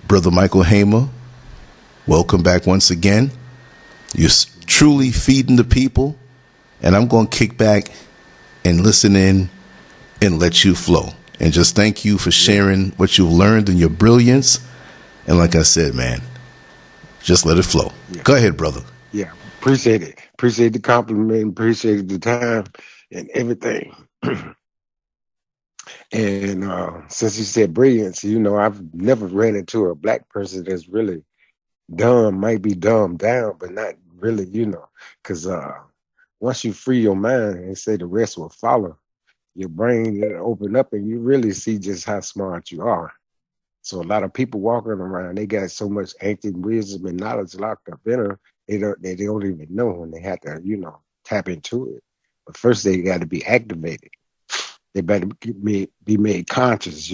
Brother Michael Hamer, welcome back once again. You're truly feeding the people, and I'm going to kick back and listen in and let you flow. And just thank you for sharing what you've learned and your brilliance. And like I said, man, just let it flow. Yeah. Go ahead, brother. Yeah. Appreciate it. Appreciate the compliment. Appreciate the time and everything. And since you said brilliance, I've never ran into a black person that's really dumb, might be dumbed down, but not really, because once you free your mind and say the rest will follow, your brain will open up and you really see just how smart you are. So a lot of people walking around, they got so much ancient wisdom and knowledge locked up in them, they don't even know when they have to, tap into it. But first they got to be activated. They better be made conscious,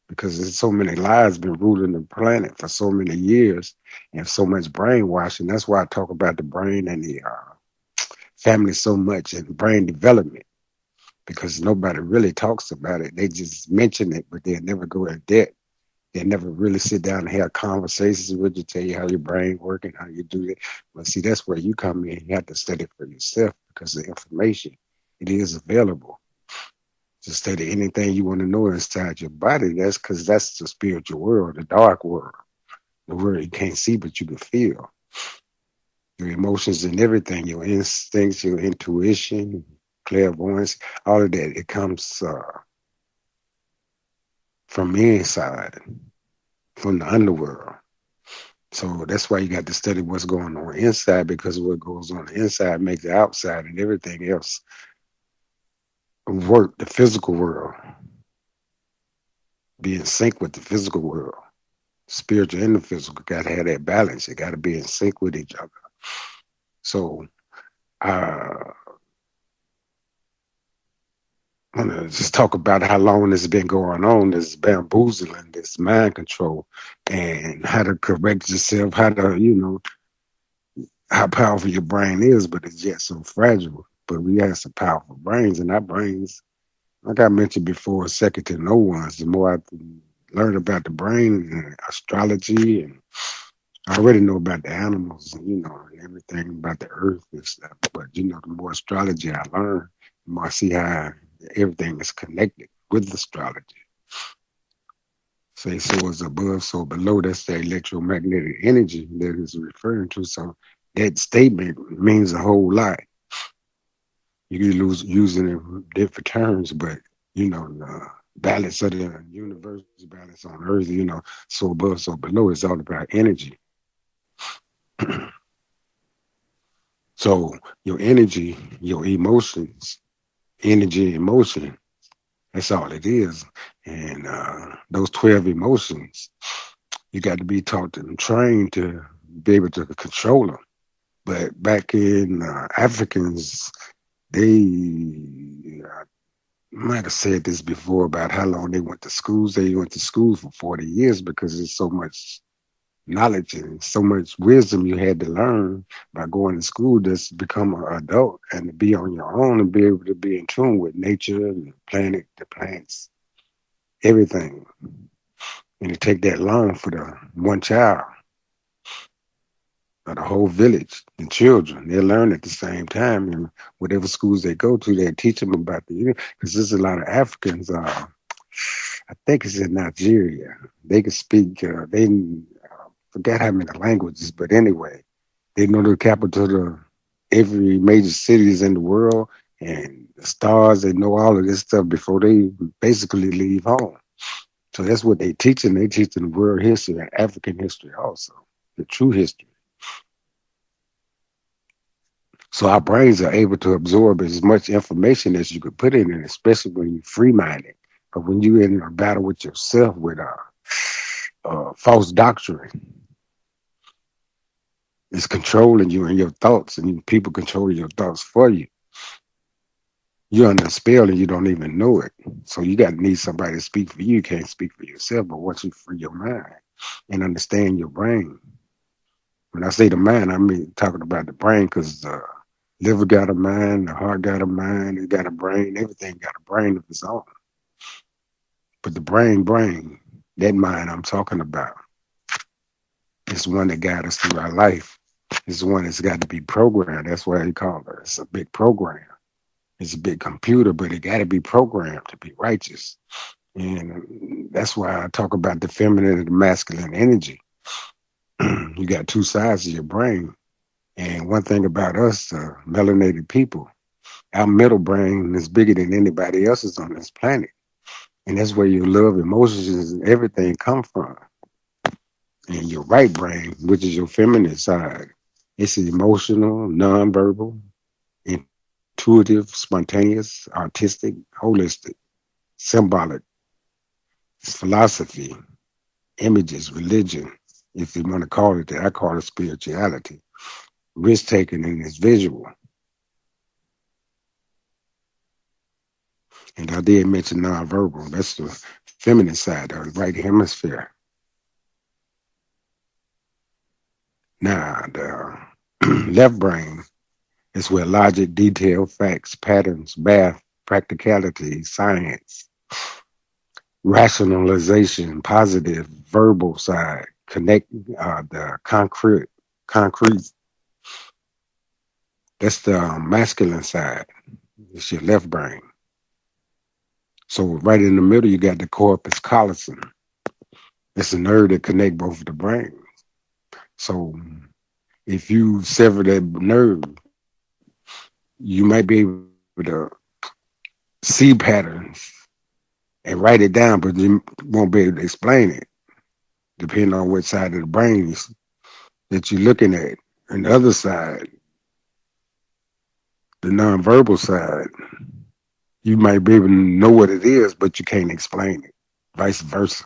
because there's so many lies been ruling the planet for so many years and so much brainwashing. That's why I talk about the brain and the family so much and brain development, because nobody really talks about it. They just mention it, but they'll never go in depth. They never really sit down and have conversations with you, tell you how your brain works and how you do it. But see, that's where you come in. You have to study for yourself because the information, it is available. To study anything you want to know inside your body, that's because that's the spiritual world, the dark world, the world you can't see but you can feel. Your emotions and everything, your instincts, your intuition, clairvoyance, all of that, it comes from inside, from the underworld. So that's why you got to study what's going on inside, because what goes on the inside makes the outside and everything else work, the physical world. Be in sync with the physical world. Spiritual and the physical got to have that balance. It got to be in sync with each other. So I want to just talk about how long this has been going on, this bamboozling, this mind control, and how to correct yourself, how to, how powerful your brain is, but it's yet so fragile. But we have some powerful brains, and our brains, like I mentioned before, are second to no one's. The more I learn about the brain and astrology, and I already know about the animals, and everything about the earth and stuff. But the more astrology I learn, the more I see how everything is connected with astrology. Say so is above, so below. That's the electromagnetic energy that is referring to. So that statement means a whole lot. You can lose using it in different terms, but the balance of the universe, balance on earth, so above, so below, it's all about energy. So your energy, your emotions, energy, emotion, that's all it is. And those 12 emotions, you got to be taught and trained to be able to control them. But back in Africans, they might have said this before about how long they went to schools. They went to school for 40 years because there's so much knowledge and so much wisdom you had to learn by going to school just to become an adult and to be on your own and be able to be in tune with nature and the planet, the plants, everything. And it take that long for the one child or the whole village, the children. They learn at the same time. And whatever schools they go to, they teach them about because there's a lot of Africans, I think it's in Nigeria. They can speak, they forgot how many languages, but anyway, they know the capital of every major cities in the world and the stars. They know all of this stuff before they basically leave home. So that's what they teaching. They teaching world history and African history also, the true history. So our brains are able to absorb as much information as you could put in it, especially when you're free-minded. But when you're in a battle with yourself with false doctrine, it's controlling you and your thoughts, and people controlling your thoughts for you. You're under a spell and you don't even know it. So you got to need somebody to speak for you. You can't speak for yourself, but once you free your mind and understand your brain. When I say the mind, I mean talking about the brain, because the liver got a mind, the heart got a mind, it got a brain, everything got a brain of its own. But the brain, that mind I'm talking about, It's one that guides us through our life. It's one that's got to be programmed. That's why they call it. It's a big program. It's a big computer, but it got to be programmed to be righteous. And that's why I talk about the feminine and the masculine energy. You got two sides of your brain. And one thing about us, melanated people, our middle brain is bigger than anybody else's on this planet. And that's where your love, emotions, and everything come from. And your right brain, which is your feminine side, it's emotional, nonverbal, intuitive, spontaneous, artistic, holistic, symbolic, philosophy, images, religion, if you want to call it that. I call it spirituality. Risk taking and it's visual. And I did mention nonverbal. That's the feminine side of the right hemisphere. Now, the left brain is where logic, detail, facts, patterns, math, practicality, science, rationalization, positive, verbal side, connect the concrete. That's the masculine side. It's your left brain. So right in the middle, you got the corpus callosum. It's the nerve that connect both of the brains. So if you sever that nerve, you might be able to see patterns and write it down, but you won't be able to explain it, depending on which side of the brain that you're looking at. And the other side, the nonverbal side, you might be able to know what it is, but you can't explain it, vice versa.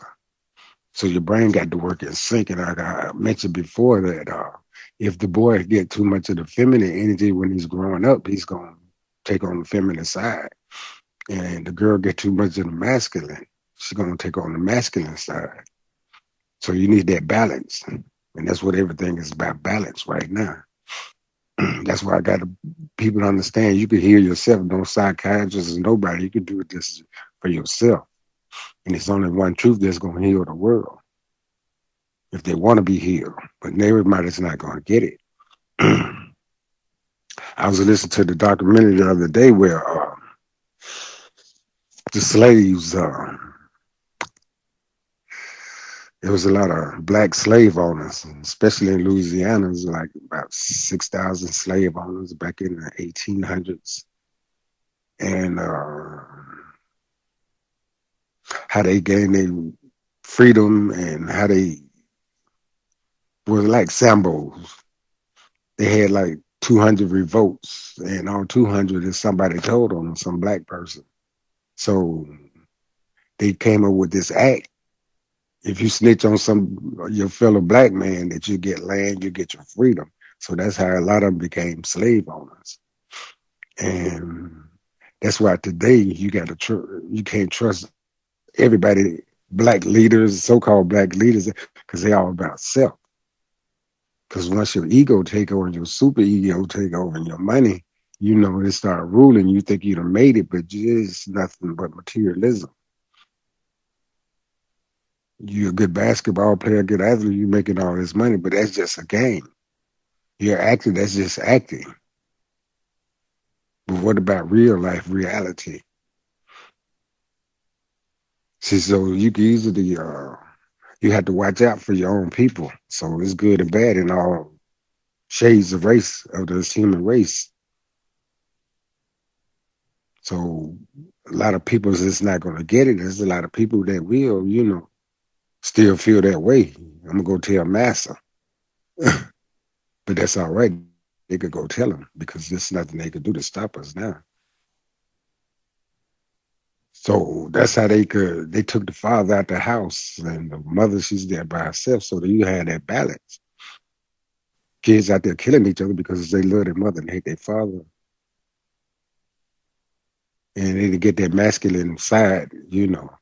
So your brain got to work in sync. And like I mentioned before that if the boy get too much of the feminine energy when he's growing up, he's going to take on the feminine side. And the girl get too much of the masculine, she's going to take on the masculine side. So you need that balance. And that's what everything is about, balance right now. That's why I got people to understand you can heal yourself. No psychiatrist or nobody. You can do this for yourself. And it's only one truth that's going to heal the world if they want to be healed. But everybody's not going to get it. I was listening to the documentary the other day where the slaves, there was a lot of black slave owners, especially in Louisiana. It was like about 6,000 slave owners back in the 1800s. And how they gained their freedom and how they were like Sambos. They had like 200 revolts, and all 200 is somebody told on them, some black person. So they came up with this act. If you snitch on your fellow black man, that you get land, you get your freedom. So that's how a lot of them became slave owners. And that's why today you can't trust everybody, black leaders, so-called black leaders, because they're all about self. Because once your ego take over, your super ego take over, and your money, they start ruling. You think you'd have made it, but it's nothing but materialism. You're a good basketball player, a good athlete, you're making all this money, but that's just a game. You're acting, that's just acting. But what about real life, reality? See, so you can easily, you have to watch out for your own people. So it's good and bad in all shades of race, of this human race. So a lot of people is not going to get it. There's a lot of people that will, still feel that way. I'm going to go tell Massa. But that's all right. They could go tell him because there's nothing they could do to stop us now. So that's how they took the father out the house and the mother, she's there by herself. So that you had that balance. Kids out there killing each other because they love their mother and hate their father. And they get that masculine side,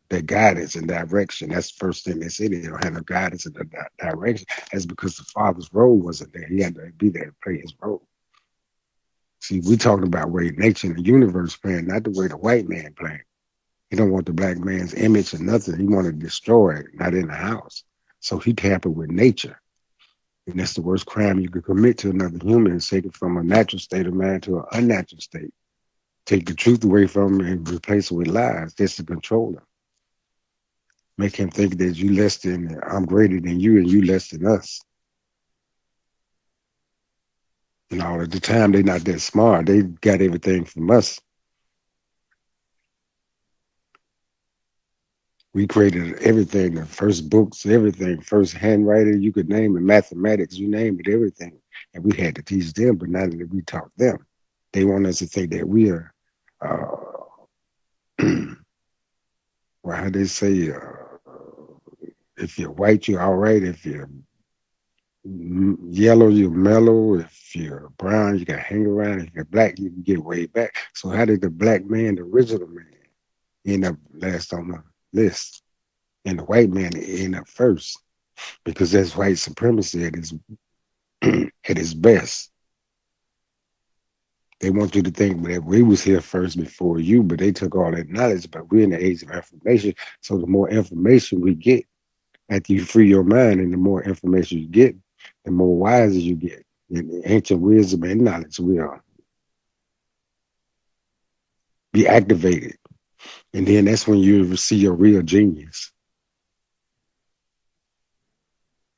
that guidance and direction. That's the first thing they say. They don't have no guidance and direction. That's because the father's role wasn't there. He had to be there to play his role. See, we talking about way nature and the universe playing, not the way the white man playing. He don't want the black man's image or nothing. He want to destroy it, not in the house. So he tampered with nature. And that's the worst crime you could commit to another human, is take it from a natural state of mind to an unnatural state. Take the truth away from him and replace it with lies. That's the controller. Make him think that you less than, I'm greater than you and you less than us. And all of the time, they're not that smart. They got everything from us. We created everything, the first books, everything, first handwriting, you could name it, mathematics, you name it, everything. And we had to teach them, but not that we taught them. They want us to think that we are, well, how they say, if you're white, you're all right. If you're yellow, you're mellow. If you're brown, you got to hang around. If you're black, you can get way back. So how did the black man, the original man, end up last on the list? And the white man end up first? Because that's white supremacy at its at its best. They want you to think that we was here first before you, but they took all that knowledge. But we're in the age of information. So the more information we get, after you free your mind, and the more information you get, the more wiser you get. And the ancient wisdom and knowledge will be activated. And then that's when you see your real genius.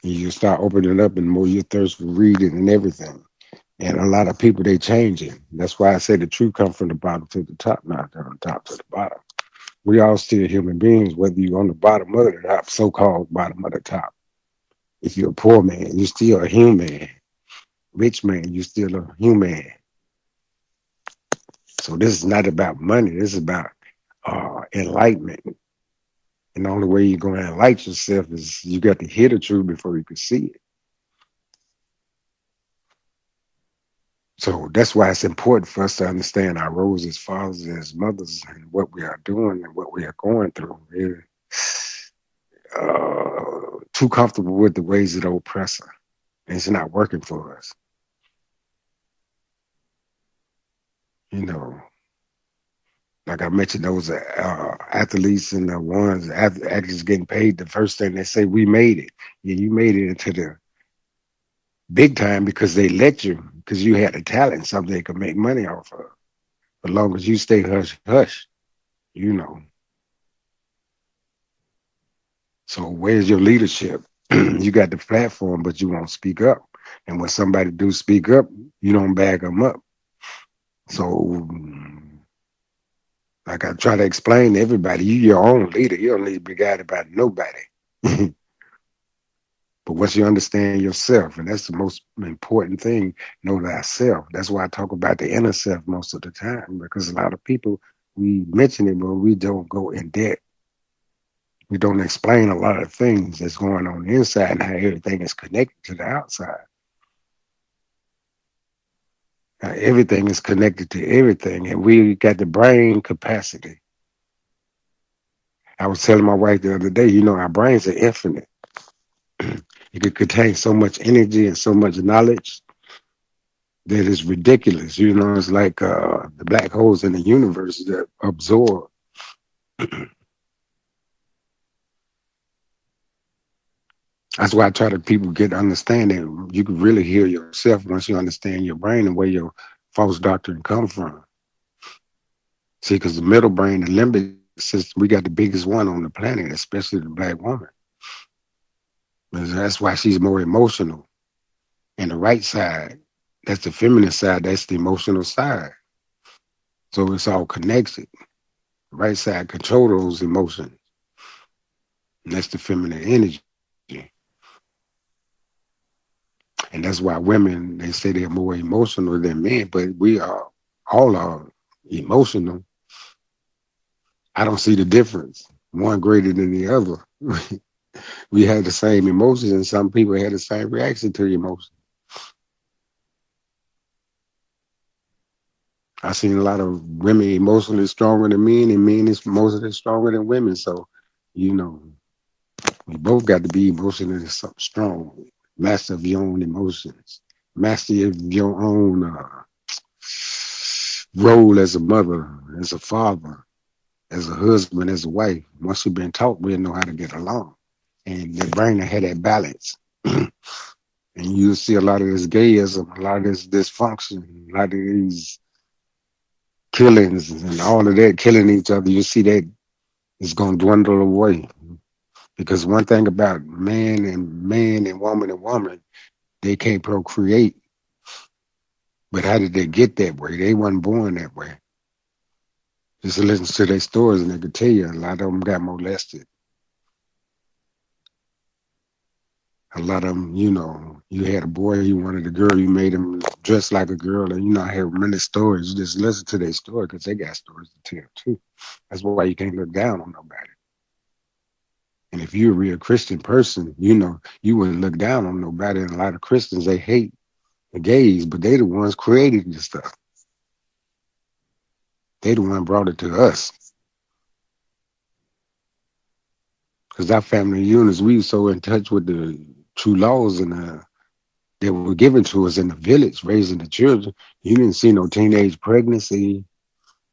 And you start opening up, and the more you thirst for reading and everything. And a lot of people, they changing. That's why I say the truth comes from the bottom to the top, not from the top to the bottom. We all still human beings, whether you're on the bottom of the top, so-called bottom of the top. If you're a poor man, you're still a human. Rich man, you're still a human. So this is not about money. This is about enlightenment. And the only way you're going to enlighten yourself is you got to hear the truth before you can see it. So that's why it's important for us to understand our roles as fathers and as mothers, and what we are doing and what we are going through. We're too comfortable with the ways of the oppressor. And it's not working for us. You know, like I mentioned, those athletes and the ones actors getting paid, the first thing they say, we made it. Yeah, you made it into the big time because they let you, because you had a talent, something they could make money off of. As long as you stay hush, hush, you know. So where's your leadership? You got the platform, but you won't speak up. And when somebody do speak up, you don't back them up. So, like I try to explain to everybody, you're your own leader. You don't need to be guided by nobody. But once you understand yourself, and that's the most important thing, know thyself. That's why I talk about the inner self most of the time, because a lot of people, we mention it, but we don't go in depth. We don't explain a lot of things that's going on inside and how everything is connected to the outside. Everything is connected to everything, and we got the brain capacity. I was telling my wife the other day, you know, our brains are infinite. It could contain so much energy and so much knowledge that is ridiculous. You know, it's like the black holes in the universe that absorb. That's why I try to people get understanding. You can really hear yourself once you understand your brain and where your false doctrine come from. See, because the middle brain, the limbic system, we got the biggest one on the planet, especially the black woman. That's why she's more emotional. And the right side, that's the feminine side, that's the emotional side. So it's all connected. The right side control those emotions. And that's the feminine energy. And that's why women, they say they're more emotional than men, but we are all are emotional. I don't see the difference. One greater than the other. We have the same emotions, and some people have the same reaction to emotions. I've seen a lot of women emotionally stronger than men, and men is emotionally stronger than women. So, you know, we both got to be emotionally strong. Master of your own emotions. Master of your own role as a mother, as a father, as a husband, as a wife. Once you've been taught, we'll know how to get along. And the brain will have that balance. And you'll see a lot of this gayism, a lot of this dysfunction, a lot of these killings and all of that, killing each other. You see that it's going to dwindle away. Because one thing about man and woman, they can't procreate. But how did they get that way? They wasn't born that way. Just listen to their stories and they could tell you a lot of them got molested. A lot of them, you had a boy, you wanted a girl, you made him dress like a girl, and I hear many stories. You just listen to their story because they got stories to tell too. That's why you can't look down on nobody. And if you're a real Christian person, you wouldn't look down on nobody. And a lot of Christians, they hate the gays, but they the ones created this stuff. They the one brought it to us. Because our family units, we were so in touch with the true laws and that were given to us in the village, raising the children. You didn't see no teenage pregnancy,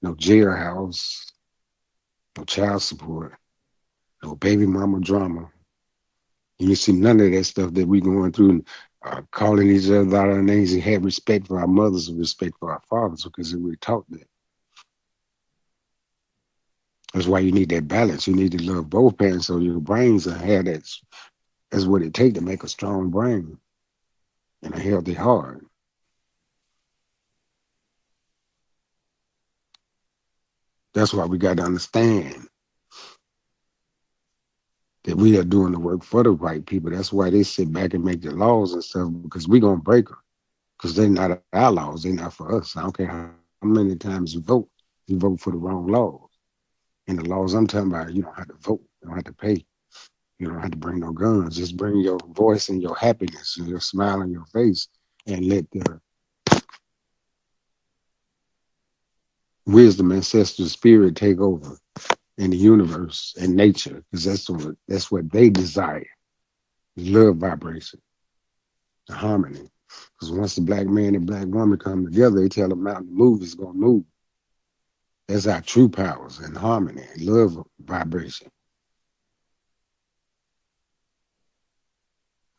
no jailhouse, no child support, no baby mama drama. You didn't see none of that stuff that we going through, calling each other out our names and have respect for our mothers and respect for our fathers because we were taught that. That's why you need that balance. You need to love both parents so your brains will have that. That's what it takes to make a strong brain and a healthy heart. That's why we got to understand that we are doing the work for the right people. That's why they sit back and make the laws and stuff because we're going to break them because they're not our laws. They're not for us. I don't care how many times you vote for the wrong laws. And the laws I'm talking about, you don't have to vote. You don't have to pay. You don't have to bring no guns. Just bring your voice and your happiness and your smile on your face and let the wisdom, ancestral spirit take over in the universe and nature because that's what they desire. Love vibration, the harmony. Because once the black man and black woman come together, they tell the mountain to move, it's going to move. That's our true powers and harmony, love vibration.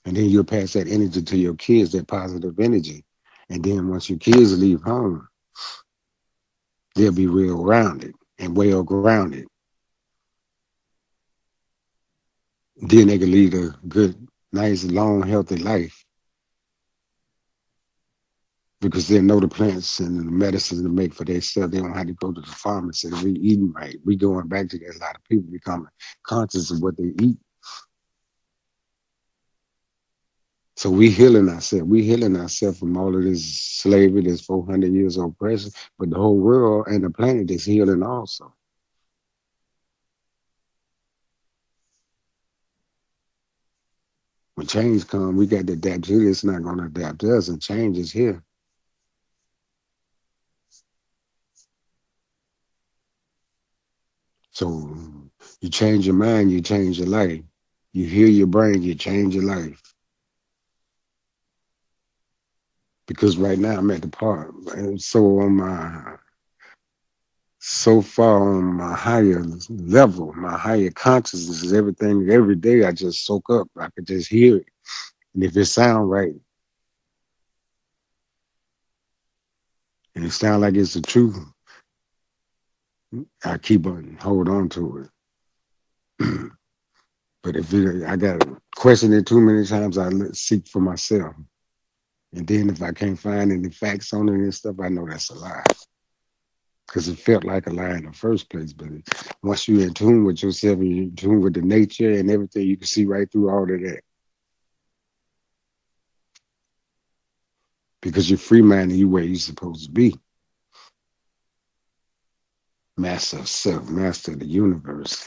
And then you'll pass that energy to your kids, that positive energy. And then once your kids leave home, they'll be real rounded and well grounded. Then they can lead a good, nice, long, healthy life because they know the plants and the medicines to make for themselves. They don't have to go to the pharmacy. We eating right. We going back to that. A lot of people becoming conscious of what they eat. So we healing ourselves. We healing ourselves from all of this slavery, this 400 years of oppression. But the whole world and the planet is healing also. When change comes, we got to adapt to it. It's not going to adapt to us, and change is here. So you change your mind, you change your life. You heal your brain, you change your life. Because right now I'm at the part, and so far on my higher level, my higher consciousness is everything. Every day I just soak up. I could just hear it, and if it sound right, and it sound like it's the truth, I keep on hold on to it. But I got to question it too many times, I seek for myself. And then if I can't find any facts on it and stuff, I know that's a lie. Because it felt like a lie in the first place. But once you're in tune with yourself and you're in tune with the nature and everything, you can see right through all of that. Because you're free minded, you where you're supposed to be. Master of self, master of the universe.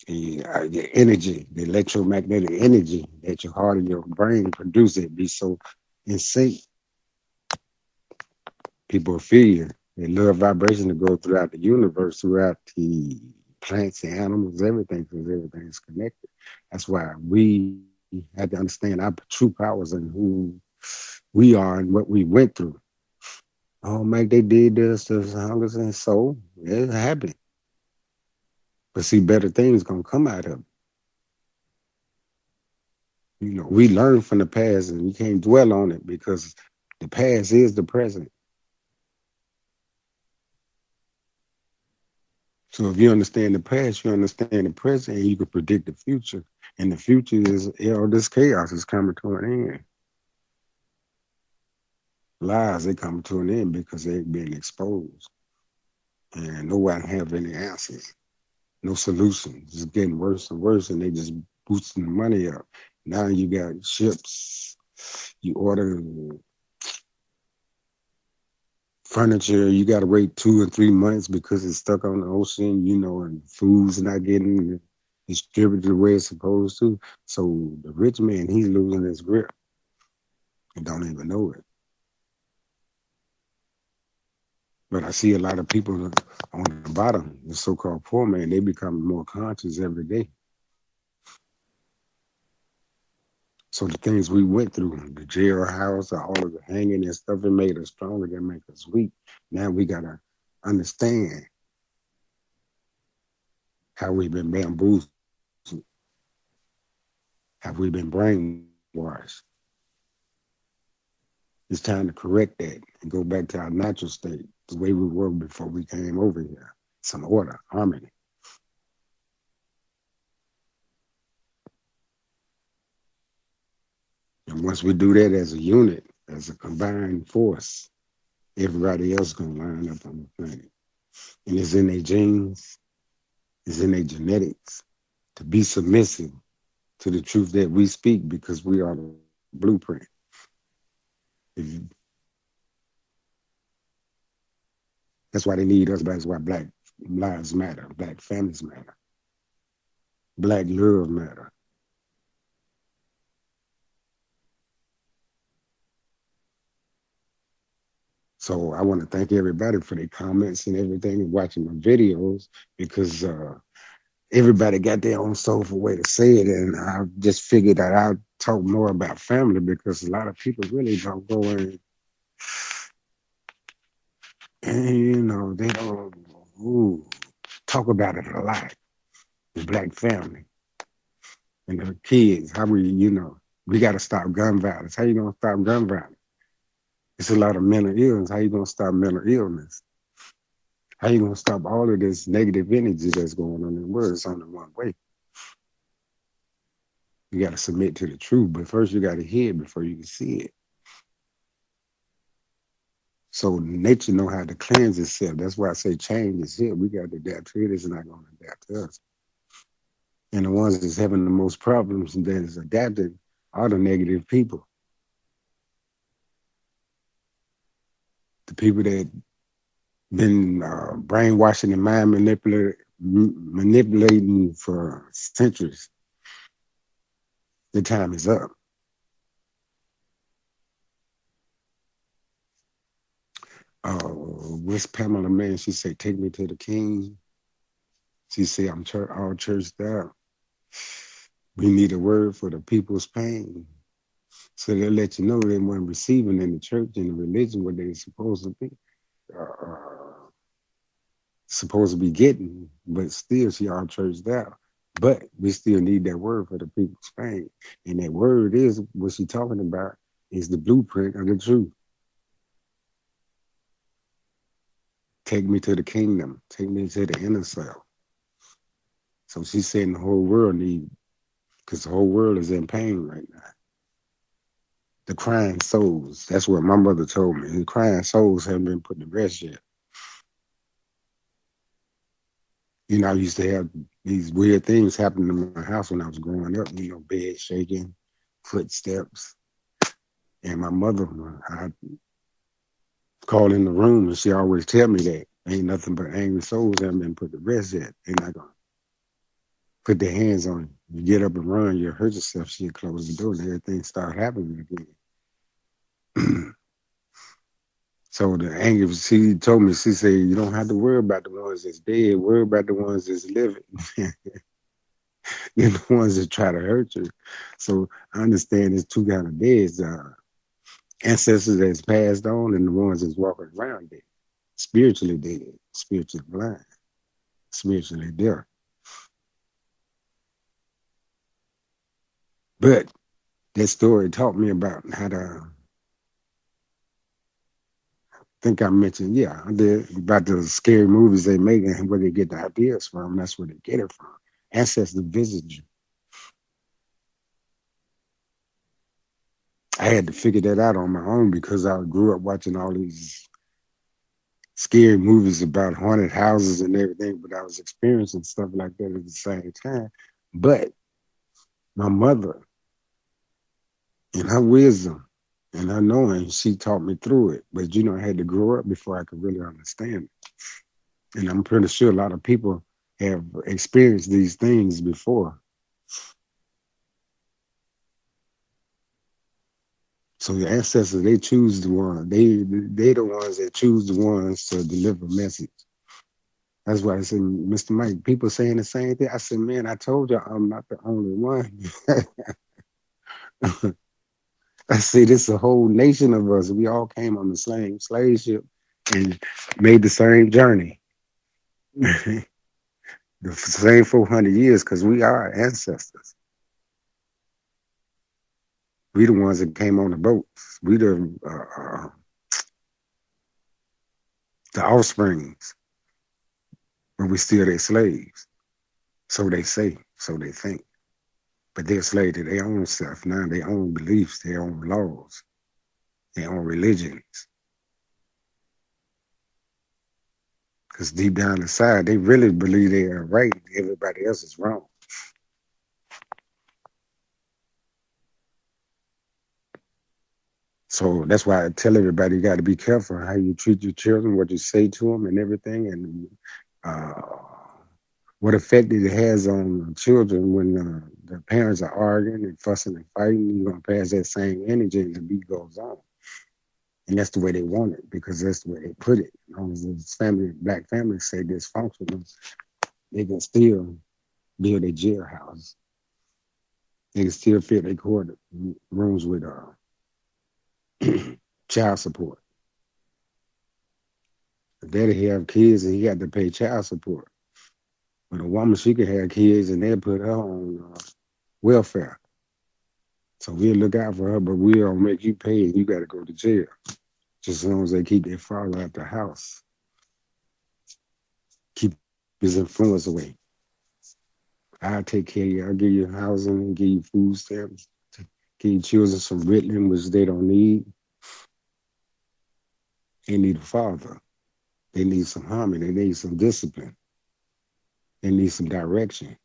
The energy, the electromagnetic energy that your heart and your brain produce, it be so in sync. People feel you. They love vibration to go throughout the universe, throughout the plants, the animals, everything, because everything is connected. That's why we had to understand our true powers and who we are and what we went through. Oh, Mike, they did this to hunger and soul. It happened. But see, better things gonna come out of it. You know, we learn from the past and we can't dwell on it because the past is the present. So if you understand the past, you understand the present, and you can predict the future. And the future is, this chaos is coming to an end. Lies, they come to an end because they're being exposed. And no one have any answers, no solutions. It's getting worse and worse, and they just boosting the money up. Now you got ships, you order furniture, you got to wait 2 or 3 months because it's stuck on the ocean, and food's not getting distributed the way it's supposed to. So the rich man, he's losing his grip and don't even know it. But I see a lot of people on the bottom, the so-called poor man, they become more conscious every day. So the things we went through, the jailhouse, all of the hanging and stuff, it made us stronger, that make us weak. Now we got to understand how we've been bamboozled, how we've been brainwashed. It's time to correct that and go back to our natural state, the way we were before we came over here. Some order, harmony. And once we do that as a unit, as a combined force, everybody else gonna line up on the planet. And it's in their genes, it's in their genetics to be submissive to the truth that we speak because we are the blueprint. That's why they need us. That's why Black lives matter, Black families matter, Black love matter. So I want to thank everybody for their comments and everything and watching my videos because everybody got their own soulful way to say it. And I just figured that I'd talk more about family because a lot of people really don't go in and, they don't talk about it a lot. The Black family and the kids, how we got to stop gun violence. How you going to stop gun violence? It's a lot of mental illness. How you going to stop mental illness? How you going to stop all of this negative energy that's going on in the world? It's only one way. You got to submit to the truth, but first you got to hear it before you can see it. So nature know how to cleanse itself. That's why I say change is here. We got to adapt to it. It's not going to adapt to us. And the ones that's having the most problems and that is adapting are the negative people. The people that been brainwashing and mind manipulating for centuries. The time is up. What's Pamela Man? She said, "Take me to the King." She said, "I'm all churched out. We need a word for the people's pain." So they'll let you know they weren't receiving in the church and the religion what they're supposed to be. Supposed to be getting, but still she all churched out. But we still need that word for the people's pain. And that word is what she's talking about is the blueprint of the truth. Take me to the kingdom. Take me to the inner self. So she's saying the whole world need, because the whole world is in pain right now. The crying souls. That's what my mother told me. The crying souls haven't been put to rest yet. I used to have these weird things happen in my house when I was growing up, bed shaking, footsteps. And my mother, I call in the room and she always tell me that ain't nothing but angry souls haven't been put to rest yet. They're not going to put their hands on you. You get up and run, you hurt yourself, she'll close the door and everything start happening again. So the anger, she told me, she said, you don't have to worry about the ones that's dead, worry about the ones that's living. They're the ones that try to hurt you. So I understand there's two kind of deads, ancestors that's passed on and the ones that's walking around dead. Spiritually dead, spiritually blind, spiritually deaf. But that story taught me about how to, think I mentioned, yeah, I did, about the scary movies they make and where they get the ideas from. That's where they get it from. Ancestors visit you. I had to figure that out on my own because I grew up watching all these scary movies about haunted houses and everything, but I was experiencing stuff like that at the same time. But my mother, in her wisdom and her knowing, she taught me through it. But I had to grow up before I could really understand it. And I'm pretty sure a lot of people have experienced these things before. So the ancestors, they choose the one. They the ones that choose the ones to deliver message. That's why I said, Mr. Mike, people saying the same thing. I said, man, I told you I'm not the only one. I see this a whole nation of us. We all came on the same slave ship and made the same journey. The same 400 years, because we are ancestors. We the ones that came on the boats. We the offsprings, but we still their slaves. So they say, so they think. But they're slaves to their own self now, their own beliefs, their own laws, their own religions. Because deep down inside, they really believe they are right. Everybody else is wrong. So that's why I tell everybody you got to be careful how you treat your children, what you say to them and everything, and what effect it has on children when the parents are arguing and fussing and fighting. You're going to pass that same energy and the beat goes on. And that's the way they want it because that's the way they put it. As long as this family, black families say dysfunctional, they can still build a jailhouse. They can still fill their court rooms with child support. The daddy have kids and he got to pay child support. But a woman, she could have kids and they'll put her on welfare. So we'll look out for her, but we don't make you pay and you got to go to jail. Just as long as they keep their father out the house. Keep his influence away. I'll take care of you. I'll give you housing and give you food stamps. Give your children some Ritalin, which they don't need. They need a father. They need some harmony. They need some discipline. They need some direction.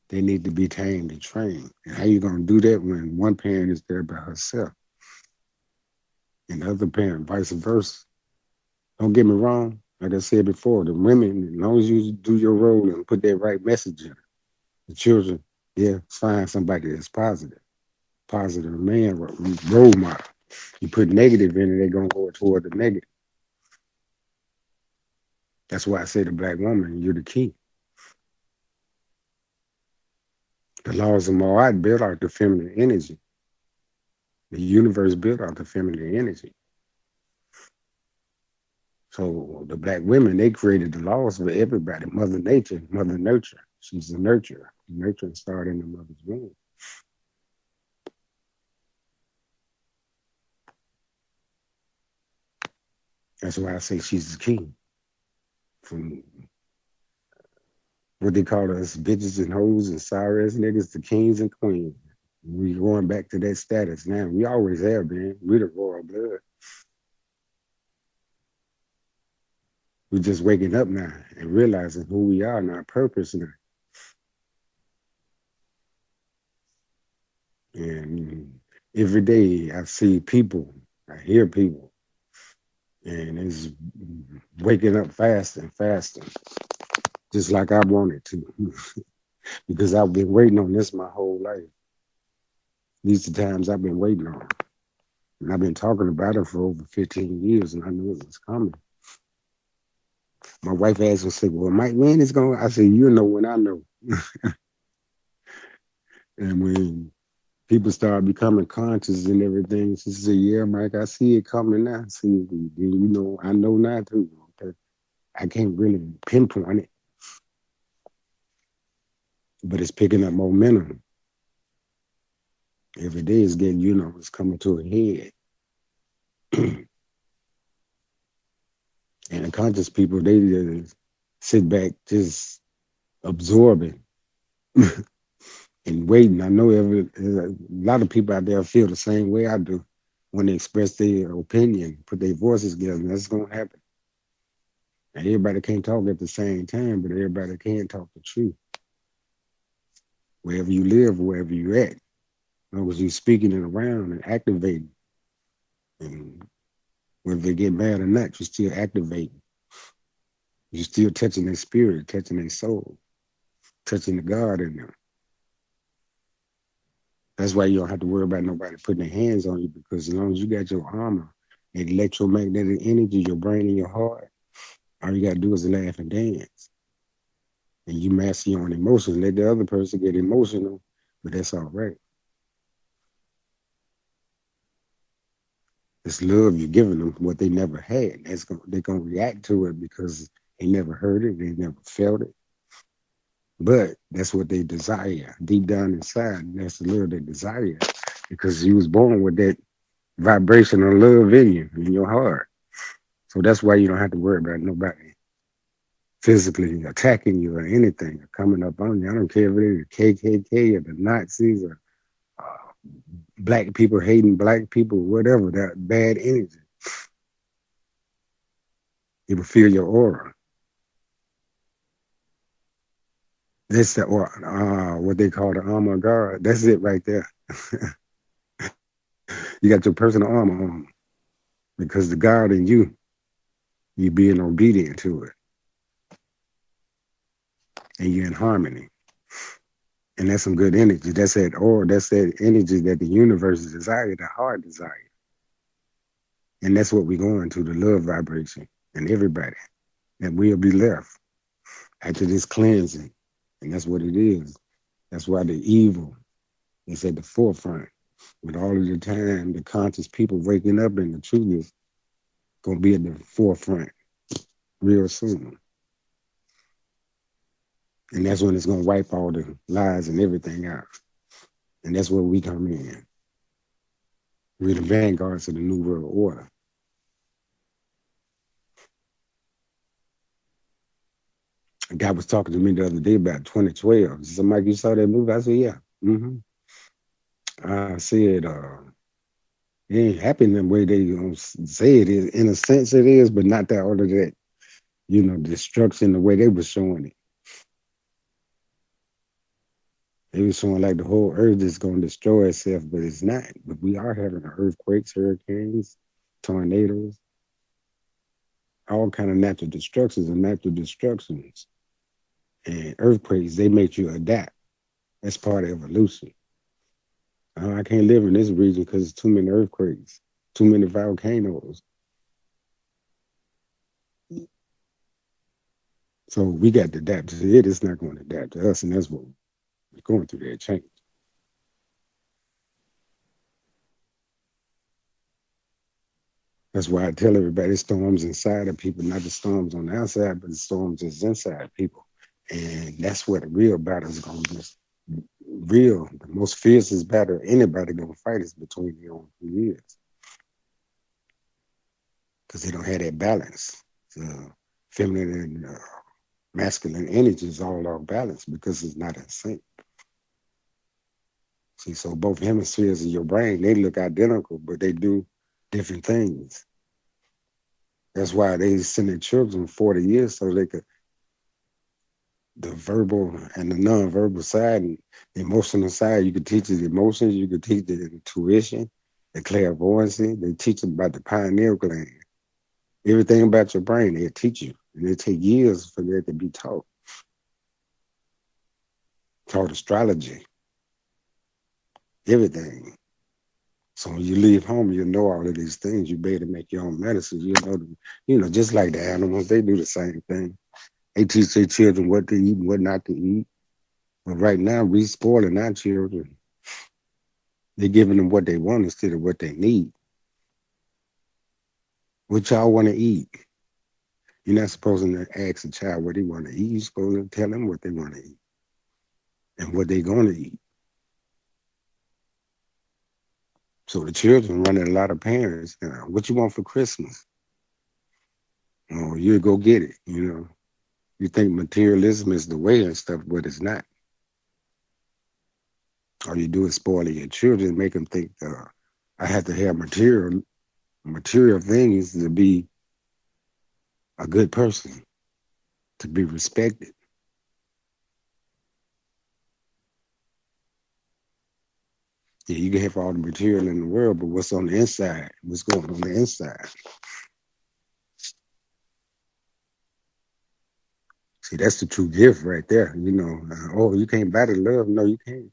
They need to be tamed and trained. And how you going to do that when one parent is there by herself and the other parent, vice versa? Don't get me wrong. Like I said before, the women, as long as you do your role and put that right message in it, the children, yeah, find somebody that's positive man, role model. You put negative in it, they're going to go toward the negative. That's why I say the black woman, you're the key. The laws of Ma'at built out the feminine energy. The universe built out the feminine energy. So the black women, they created the laws for everybody. Mother Nature, Mother Nurture. She's the nurturer. Nurturing started in the mother's womb. That's why I say she's the king. From what they call us, bitches and hoes and sorry ass niggas, the kings and queens. We going back to that status now. We always have been. We the royal blood. We're just waking up now and realizing who we are and our purpose now. And every day I see people, I hear people, and it's waking up faster and faster, just like I wanted to, because I've been waiting on this my whole life. These are the times I've been waiting on. And I've been talking about it for over 15 years, and I knew it was coming. My wife asked me, said, well, Mike, when is going? I said, you know when I know. And when people start becoming conscious and everything, she said, yeah, Mike, I see it coming now. See, I know now too. I can't really pinpoint it, but it's picking up momentum. Every day is getting, you know, it's coming to a head. And the conscious people, they just sit back, just absorbing and waiting. I know a lot of people out there feel the same way I do when they express their opinion, put their voices together. And that's going to happen. And everybody can't talk at the same time, but everybody can talk the truth. Wherever you live, wherever you're at, as long as you're speaking it around and activating, and whether they get mad or not, you're still activating. You're still touching their spirit, touching their soul, touching the God in them. That's why you don't have to worry about nobody putting their hands on you, because as long as you got your armor and electromagnetic energy, your brain and your heart, all you got to do is laugh and dance. And you master your own emotions. Let the other person get emotional, but that's all right. It's love you're giving them what they never had. They're going to react to it because they never heard it, they never felt it. But that's what they desire deep down inside. That's the love they desire, because you was born with that vibration of love in you, in your heart. So that's why you don't have to worry about nobody physically attacking you or anything or coming up on you. I don't care if it is the KKK or the Nazis or black people hating black people, whatever, that bad energy. It will feel your aura. That's the or what they call the armor of God. That's it right there. You got your personal armor on, because the God in you, you being obedient to it, and you're in harmony. And that's some good energy. That's that energy that the universe desires, the heart desire. And that's what we're going to, the love vibration. And everybody that will be left after this cleansing. And that's what it is. That's why the evil is at the forefront. With all of the time, the conscious people waking up, and the truth is going to be at the forefront real soon. And that's when it's going to wipe all the lies and everything out. And that's where we come in. We're the vanguards of the New World Order. A guy was talking to me the other day about 2012. He said, Mike, you saw that movie? I said, yeah. I said, it ain't happening the way they say it is. In a sense, it is, but not that all of that, you know, destruction the way they were showing it. They were showing like the whole earth is going to destroy itself, but it's not. But we are having earthquakes, hurricanes, tornadoes, all kind of natural destructions and natural destructions. And earthquakes, they make you adapt. That's part of evolution. I can't live in this region because it's too many earthquakes, too many volcanoes. So we got to adapt to it. It's not going to adapt to us, and that's what we're going through that change. That's why I tell everybody the storms inside of people, not the storms on the outside, but the storms is inside people. And that's where the real battle is going to be. Real, the most fiercest battle anybody going to fight is between their own 2 years. Because they don't have that balance. The feminine and masculine energy is all off balance because it's not in sync. See, so both hemispheres of your brain, they look identical, but they do different things. That's why they send their children 40 years so they could, the verbal and the non-verbal side and the emotional side, you could teach the emotions, you could teach the intuition, the clairvoyance, they teach them about the pineal gland. Everything about your brain, they'll teach you. And it take years for that to be taught. Taught astrology, everything. So when you leave home, you know all of these things. You be able to make your own medicine. You know, just like the animals, they do the same thing. They teach their children what to eat and what not to eat. But right now, we spoiling our children. They're giving them what they want instead of what they need. What y'all want to eat? You're not supposed to ask a child what they want to eat. You're supposed to tell them what they want to eat and what they're going to eat. So the children running a lot of parents now. What you want for Christmas? Oh, you go get it. You think materialism is the way and stuff, but it's not. All you do is spoil your children, make them think I have to have material things to be a good person, to be respected. Yeah, you can have all the material in the world, but what's on the inside? What's going on the inside? See, that's the true gift right there. Oh, you can't buy the love. No, you can't.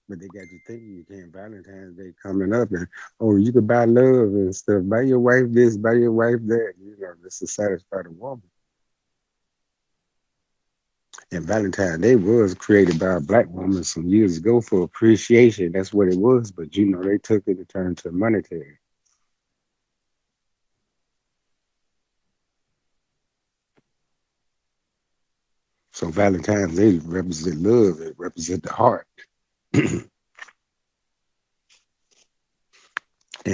But they got you thinking you can't. Valentine's Day coming up, and oh, you can buy love and stuff. Buy your wife this, buy your wife that. Just to satisfy the woman. And Valentine's Day was created by a black woman some years ago for appreciation. That's what it was. But they took it and turned to monetary. So Valentine's Day represents love. It represents the heart. And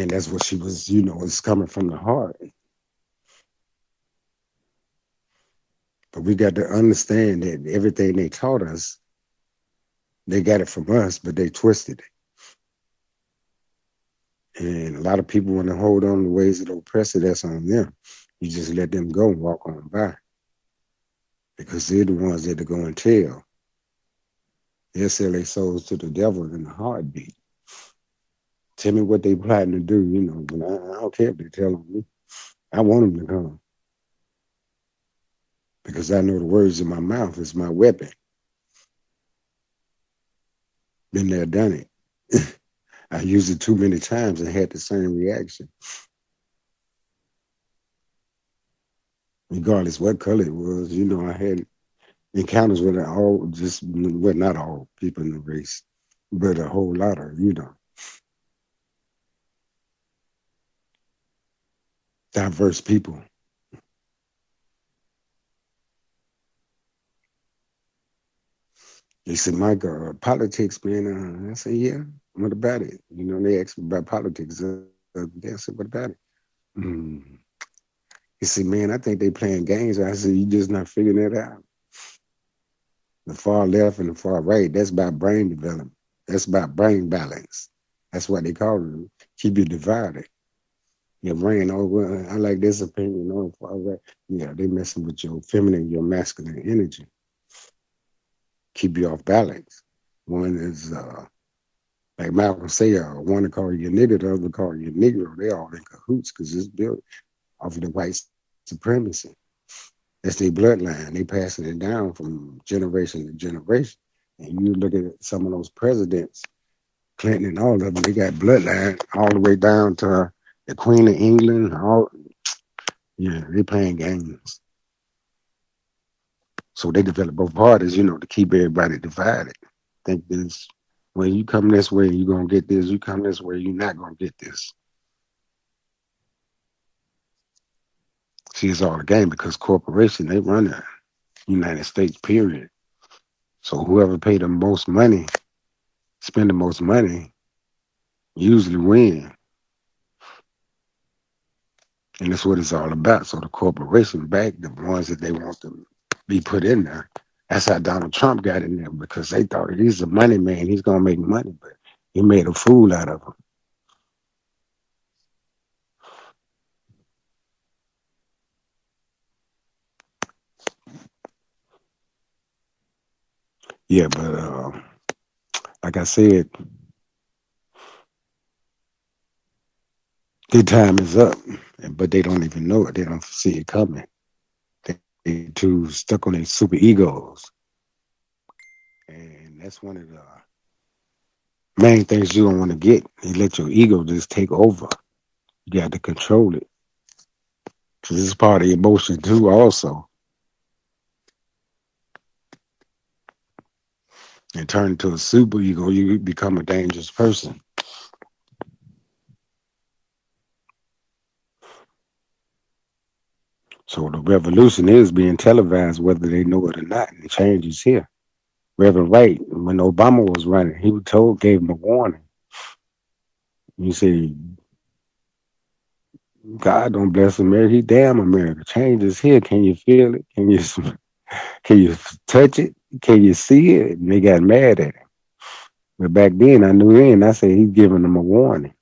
that's what she was, it's coming from the heart. But we got to understand that everything they taught us, they got it from us, but they twisted it. And a lot of people want to hold on to ways of the oppressor that's on them. You just let them go and walk on by. Because they're the ones that are going to tell. They'll sell their souls to the devil in a heartbeat. Tell me what they planning to do, but I don't care if they tell on me. I want them to come. Because I know the words in my mouth is my weapon. Been there, done it. I used it too many times and had the same reaction. Regardless what color it was, I had encounters with not all people in the race, but a whole lot of, diverse people. They said, Mike, politics, man. I said, yeah, what about it? They asked me about politics. I said, what about it? He said, man, I think they playing games. I said, you just not figuring that out. The far left and the far right, that's about brain development. That's about brain balance. That's what they call it. Keep you divided. Your brain, I like this opinion, far right. Yeah, they messing with your feminine, your masculine energy. Keep you off balance. One is, like Malcolm say, one to call you a nigger, the other call you a negro. They all in cahoots because it's built off of the white supremacy. That's their bloodline. They passing it down from generation to generation. And you look at some of those presidents, Clinton and all of them, they got bloodline all the way down to the Queen of England. They playing games. So they develop both parties, to keep everybody divided. Think this, when you come this way, you're going to get this. You come this way, you're not going to get this. See, it's all a game because corporation, they run the United States, period. So whoever paid the most money, spend the most money, usually win. And that's what it's all about. So the corporation back the ones that they want to be put in there. That's how Donald Trump got in there because they thought he's a money man. He's going to make money, but he made a fool out of him. Yeah, but like I said, their time is up, but they don't even know it. They don't see it coming. They too stuck on their super egos. And that's one of the main things you don't want to get. You let your ego just take over. You got to control it. Because this is part of emotion too also. And turn into a super ego, you become a dangerous person. So the revolution is being televised whether they know it or not. And the change is here. Reverend Wright, when Obama was running, he was told, gave him a warning. You say, God don't bless America. He damn America. Change is here. Can you feel it? Can you touch it? Can you see it? And they got mad at him. But back then, I knew then. I said he's giving them a warning.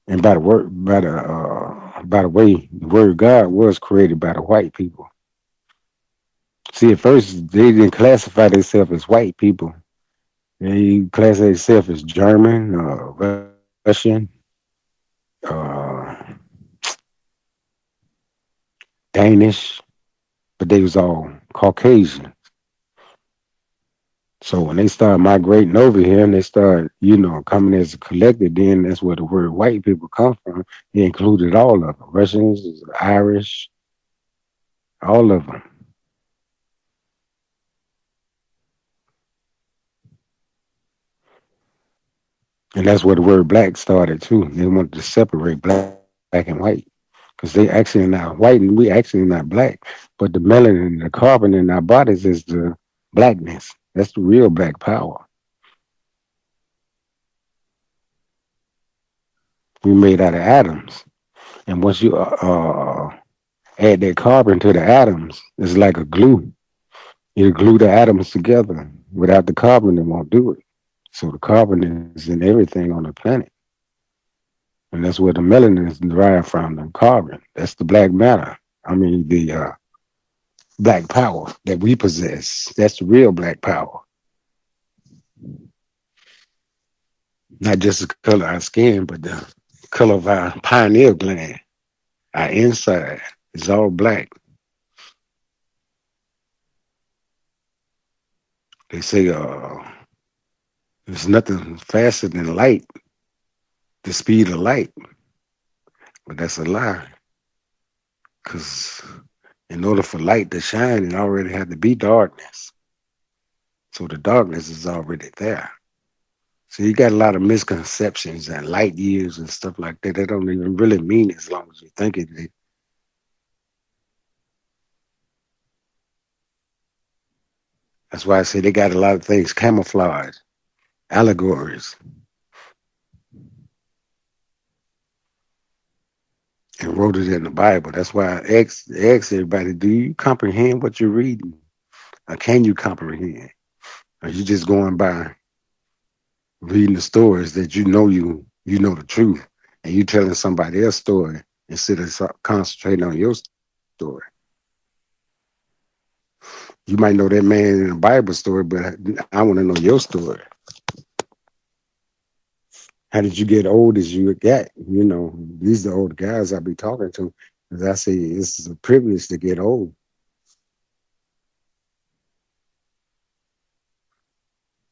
And by the way, the word God was created by the white people. See, at first they didn't classify themselves as white people. They classify themselves as German, Russian, uh, Danish, but they was all Caucasian. So when they started migrating over here and they started, coming as a collective, then that's where the word white people come from. They included all of them, Russians, Irish, all of them. And that's where the word black started too. They wanted to separate black and white because they actually are not white and we actually not black. But the melanin, the carbon in our bodies is the blackness. That's the real black power. We made out of atoms. And once you add that carbon to the atoms, it's like a glue. You glue the atoms together. Without the carbon, it won't do it. So the carbon is in everything on the planet. And that's where the melanin is derived from, the carbon. That's the black matter. I mean, the black power that we possess. That's the real black power. Not just the color of our skin, but the color of our pineal gland. Our inside is all black. They say there's nothing faster than light, the speed of light. But that's a lie. Because in order for light to shine, it already had to be darkness. So the darkness is already there. So you got a lot of misconceptions and light years and stuff like that. They don't even really mean as long as you think it. That's why I say they got a lot of things camouflage, allegories, and wrote it in the Bible. That's why I ask everybody, do you comprehend what you're reading? Or can you comprehend? Are you just going by reading the stories that you know the truth, and you telling somebody else's story instead of concentrating on your story? You might know that man in the Bible story, but I want to know your story. How did you get old as you got? These are the old guys I be talking to. As I say, it's a privilege to get old.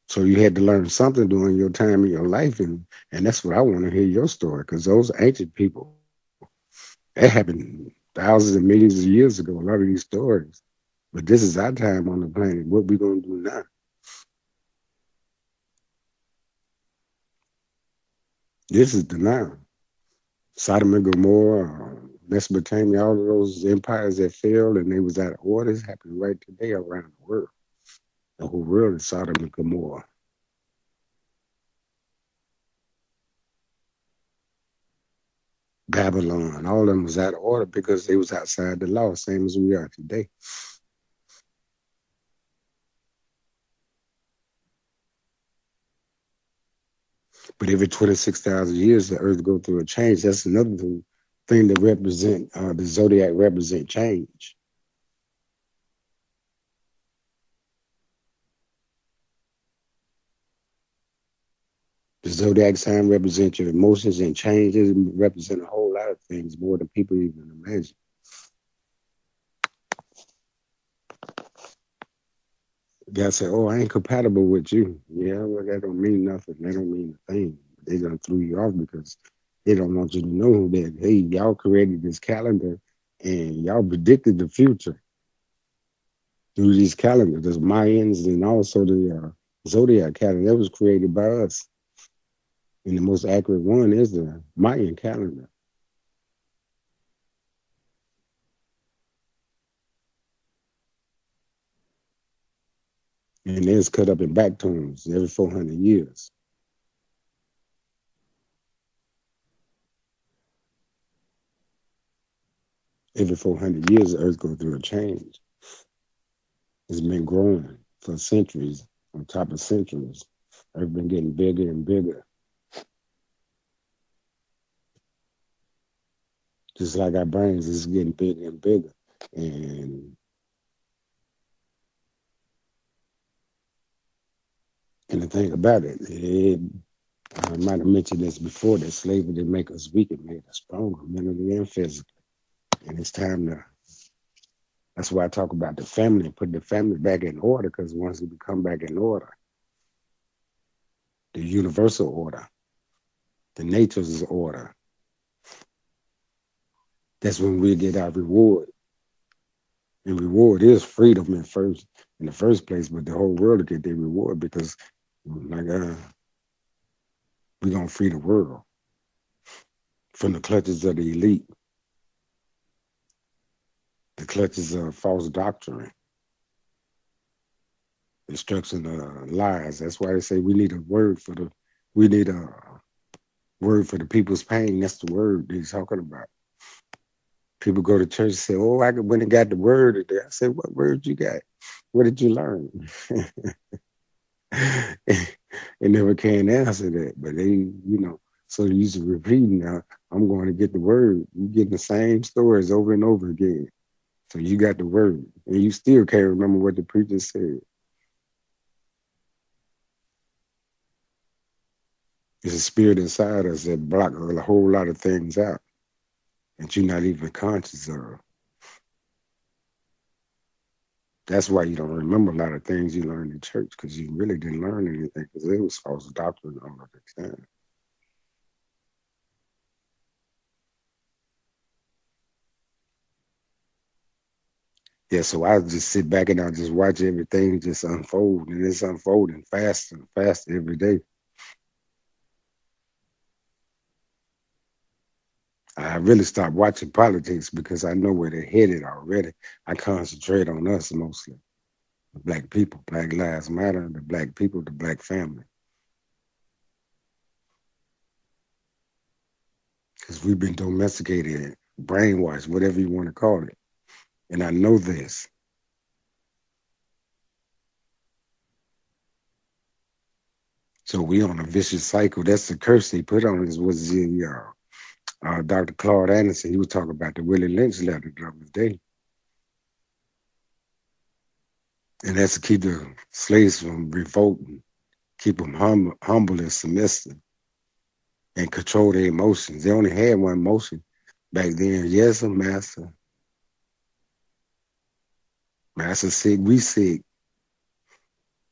So you had to learn something during your time in your life, and that's what I want to hear your story, because those ancient people, that happened thousands and millions of years ago. A lot of these stories, but this is our time on the planet. What we gonna do now? This is the now. Sodom and Gomorrah, Mesopotamia, all of those empires that fell and they was out of order. It's happening right today around the world. The whole world is Sodom and Gomorrah. Babylon, all of them was out of order because they was outside the law, same as we are today. But every 26,000 years, the earth go through a change. That's another thing that represent, the zodiac represent change. The zodiac sign represents your emotions and changes, represent a whole lot of things, more than people even imagine. God said, "Oh, I ain't compatible with you." Yeah, well, that don't mean nothing. That don't mean a thing. They're gonna throw you off because they don't want you to know that, hey, y'all created this calendar and y'all predicted the future through these calendars, the Mayans and also the zodiac calendar that was created by us. And the most accurate one is the Mayan calendar. And it's cut up in back tones every 400 years. every 400 years, the earth goes through a change. It's been growing for centuries, on top of centuries. Earth been getting bigger and bigger. Just like our brains is getting bigger and bigger. And the thing about it, I might have mentioned this before, that slavery didn't make us weak, it made us stronger mentally and physically. And it's time to, that's why I talk about the family and put the family back in order, because once it become back in order, the universal order, the nature's order, that's when we get our reward. And reward is freedom in the first place, but the whole world will get their reward, because like we're gonna free the world from the clutches of the elite, the clutches of false doctrine, destruction of lies. That's why they say we need a word for the people's pain. That's the word they're talking about. People go to church and say, "Oh, I went and got the word today." I said, "What word you got? What did you learn?" They never can answer that, but they, so they're used to repeating. Now, I'm going to get the word. You getting the same stories over and over again. So you got the word, and you still can't remember what the preacher said. There's a spirit inside us that block a whole lot of things out that you're not even conscious of. That's why you don't remember a lot of things you learned in church, because you really didn't learn anything, because it was false doctrine all of the time. Yeah, so I just sit back and I just watch everything just unfold, and it's unfolding faster and faster every day. I really stopped watching politics because I know where they're headed already. I concentrate on us mostly. The Black people, Black Lives Matter, the Black people, the Black family. Because we've been domesticated, brainwashed, whatever you want to call it. And I know this. So we on a vicious cycle. That's the curse they put on us. Was Dr. Claude Anderson. He was talking about the Willie Lynch letter the other day. And that's to keep the slaves from revolting, keep them humble and submissive, and control their emotions. They only had one emotion back then. Yes, master. Master sick, we sick.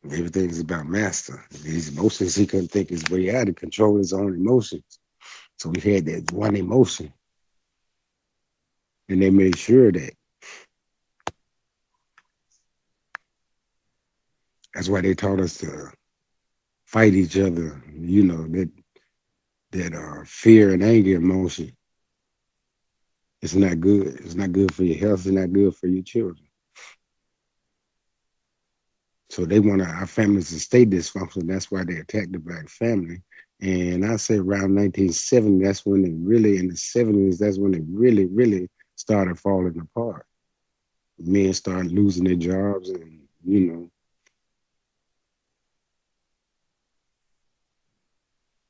Everything's about master. These emotions, he couldn't think his way out to control his own emotions. So we had that one emotion. And they made sure that. That's why they taught us to fight each other, that fear and anger emotion. It's not good. It's not good for your health. It's not good for your children. So they want our families to stay dysfunctional. That's why they attacked the Black family. And I say around 1970, that's when it really, in the 70s, that's when it really, really started falling apart. Men started losing their jobs, and,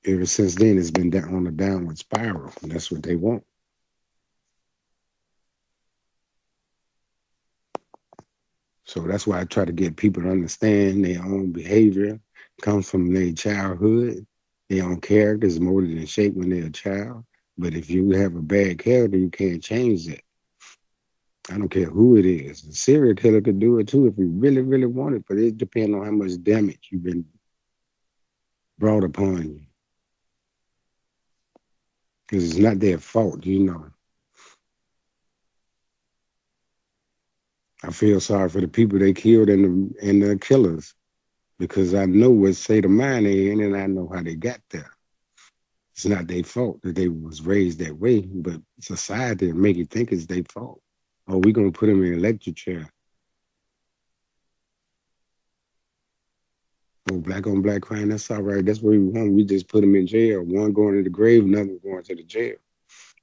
ever since then, it's been down on a downward spiral, and that's what they want. So that's why I try to get people to understand their own behavior comes from their childhood. Their own character is molded and shaped when they're a child. But if you have a bad character, you can't change it. I don't care who it is. A serial killer could do it too if you really, really want it, but it depends on how much damage you've been brought upon you. Because it's not their fault, I feel sorry for the people they killed and the killers, because I know what state of mind they're in, and I know how they got there. It's not their fault that they was raised that way, but society make you think it's their fault. Oh, we're going to put them in an electric chair. Oh, black on black crime, that's all right. That's what we want. We just put them in jail. One going to the grave, another going to the jail.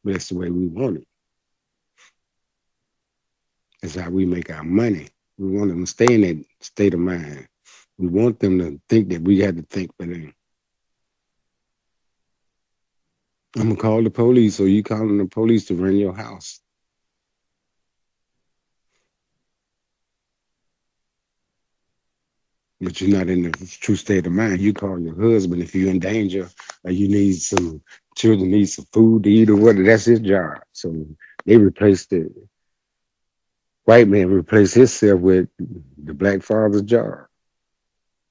But that's the way we want it. That's how we make our money. We want them to stay in that state of mind. We want them to think that we had to think for them. I'm gonna call the police, or you calling the police to run your house. But you're not in the true state of mind. You call your husband if you're in danger or you need some children need some food to eat or whatever. That's his job. So they replaced the white man replaced himself with the black father's job.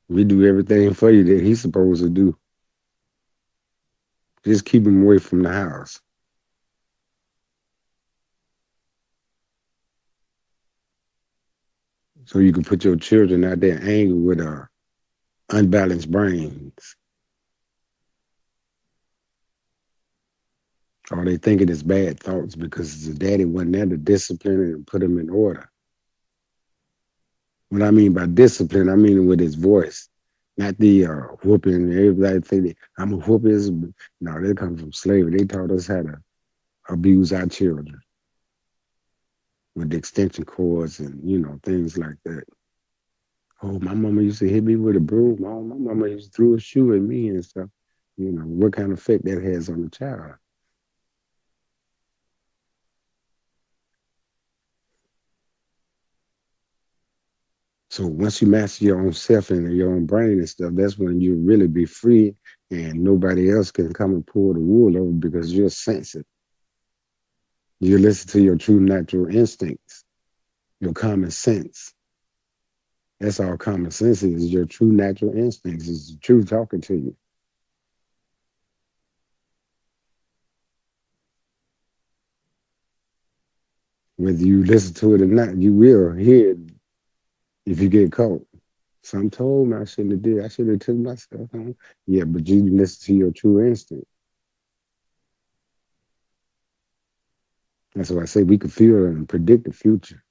We do everything for you that he's supposed to do. Just keep him away from the house. So you can put your children out there angry with unbalanced brains. Or they thinking it's bad thoughts because the daddy wasn't there to discipline and put them in order. What I mean by discipline, I mean with his voice, not the whooping. Everybody think that I'm a whooping. No, they come from slavery. They taught us how to abuse our children with the extension cords and things like that. Oh, my mama used to hit me with a broom. Oh, my mama used to throw a shoe at me and stuff. What kind of effect that has on the child. So once you master your own self and your own brain and stuff, that's when you really be free and nobody else can come and pull the wool over because you're sensitive. You listen to your true natural instincts, your common sense. That's all common sense is, your true natural instincts. Is the truth talking to you. Whether you listen to it or not, you will hear it if you get caught. Some told me I shouldn't have did. I should have took myself home. Yeah, but you listen to your true instinct. That's why I say we can feel and predict the future.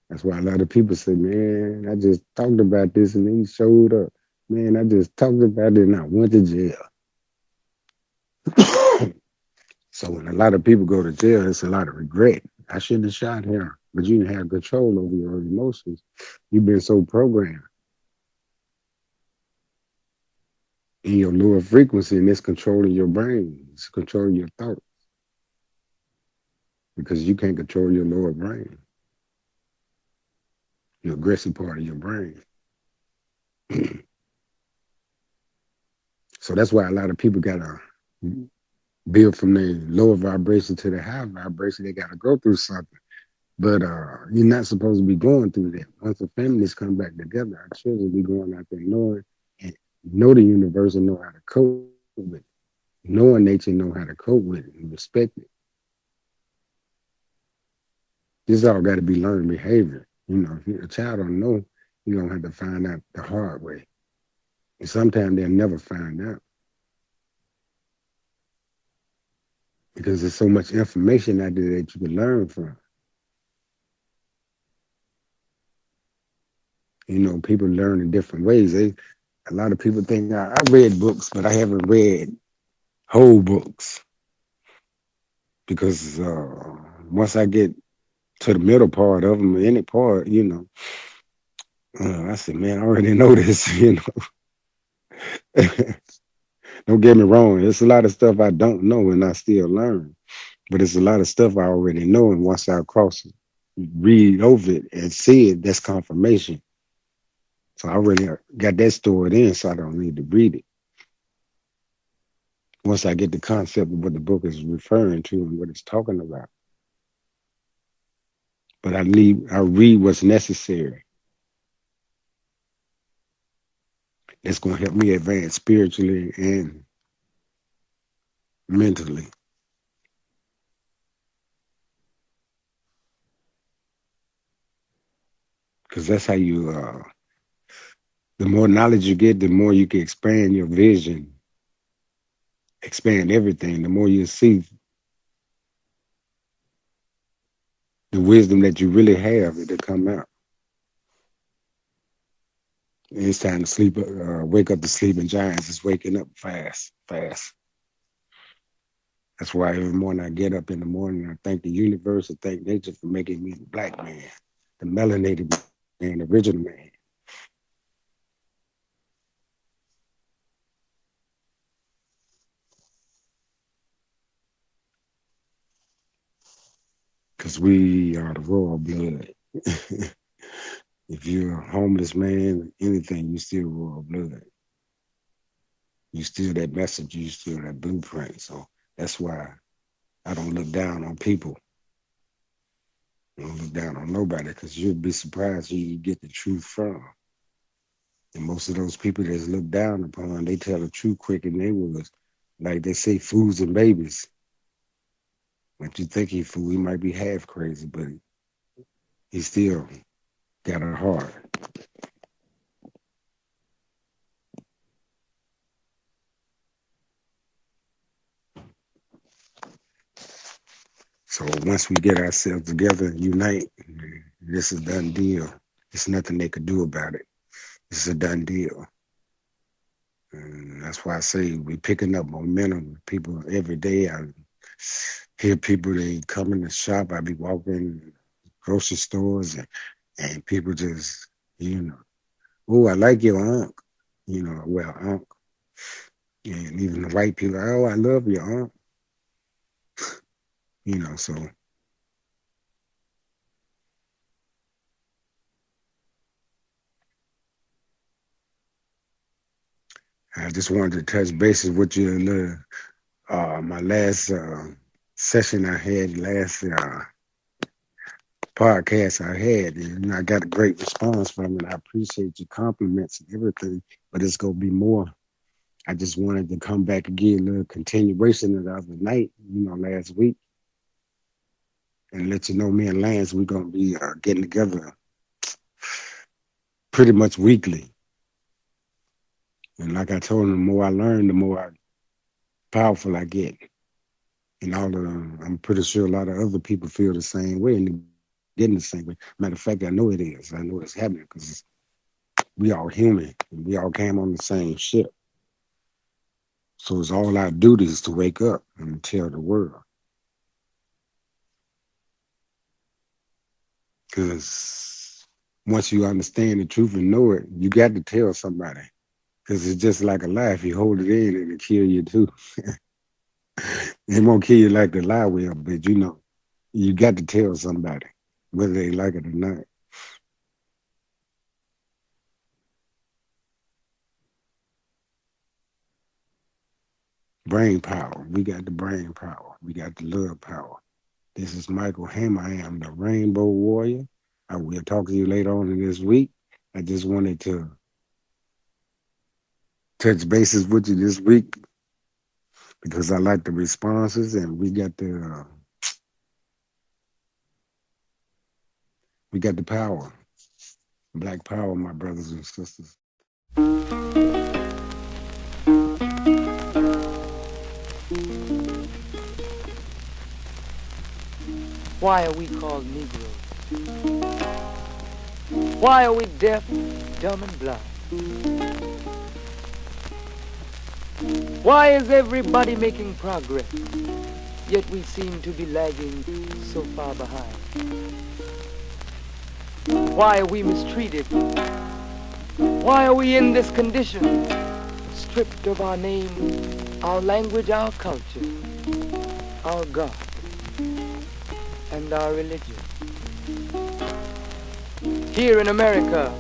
That's why a lot of people say, man, I just talked about this and he showed up. Man, I just talked about it and I went to jail. So when a lot of people go to jail, it's a lot of regret. I shouldn't have shot him, but you didn't have control over your emotions. You've been so programmed in your lower frequency, and it's controlling your brain. It's controlling your thoughts because you can't control your lower brain, your aggressive part of your brain. So that's why a lot of people got to build from the lower vibration to the high vibration. They got to go through something. But you're not supposed to be going through that. Once the families come back together, our children be going out there knowing and know the universe and know how to cope with it. Knowing nature, know how to cope with it and respect it. This all got to be learned behavior. If a child don't know, you're going to have to find out the hard way. And sometimes they'll never find out. Because there's so much information out there that you can learn from. People learn in different ways. A lot of people think I read books, but I haven't read whole books. Because once I get to the middle part of them, any part, I said, man, I already know this, Don't get me wrong. There's a lot of stuff I don't know and I still learn. But it's a lot of stuff I already know. And once I read over it and see it, that's confirmation. So I already got that stored in, so I don't need to read it. Once I get the concept of what the book is referring to and what it's talking about. But I read what's necessary. That's going to help me advance spiritually and mentally. Because that's how you, the more knowledge you get, the more you can expand your vision, expand everything. The more you see the wisdom that you really have, it'll come out. And it's time to sleep, wake up the sleeping giants. It's waking up fast, fast. That's why every morning I get up in the morning, I thank the universe, I thank nature for making me the black man. the melanated man, the original man. Because we are the royal blood. If you're a homeless man, anything, you still royal blood. You still that message, you still that blueprint. So that's why I don't look down on people. I don't look down on nobody, because you'll be surprised who you get the truth from. And most of those people that's looked down upon, they tell the truth quick, and they was, like they say, fools and babies. But you think he fool, he might be half crazy, but he still got a heart. So once we get ourselves together and unite, this is a done deal. There's nothing they could do about it. It's a done deal. And that's why I say we picking up momentum. People every day, I hear people, they come in the shop. I be walking grocery stores and people just, oh, I like your unk. Well, unk. And even the white people, oh, I love your unk. So I just wanted to touch bases with you in my last session I had, last podcast I had, and I got a great response from it. I appreciate your compliments and everything, but it's going to be more. I just wanted to come back and give a little continuation of the other night, last week, and let you know me and Lance, we're going to be getting together pretty much weekly. And like I told him, the more I learn, the more powerful I get. And I'm pretty sure a lot of other people feel the same way and getting the same way. Matter of fact, I know it is. I know it's happening because we all human and we all came on the same ship. So it's all our duties to wake up and tell the world. Because once you understand the truth and know it, you got to tell somebody. Because it's just like a lie. If you hold it in, it'll kill you too. It won't kill you like the lie will, but you got to tell somebody, whether they like it or not. Brain power. We got the brain power. We got the love power. This is Michael Hammer. I am the Rainbow Warrior. I will talk to you later on in this week. I just wanted to touch bases with you this week because I like the responses, and we got the power, black power, my brothers and sisters. Why are we called Negroes? Why are we deaf, dumb, and blind? Why is everybody making progress, yet we seem to be lagging so far behind? Why are we mistreated? Why are we in this condition, stripped of our name, our language, our culture, our God, and our religion? Here in America,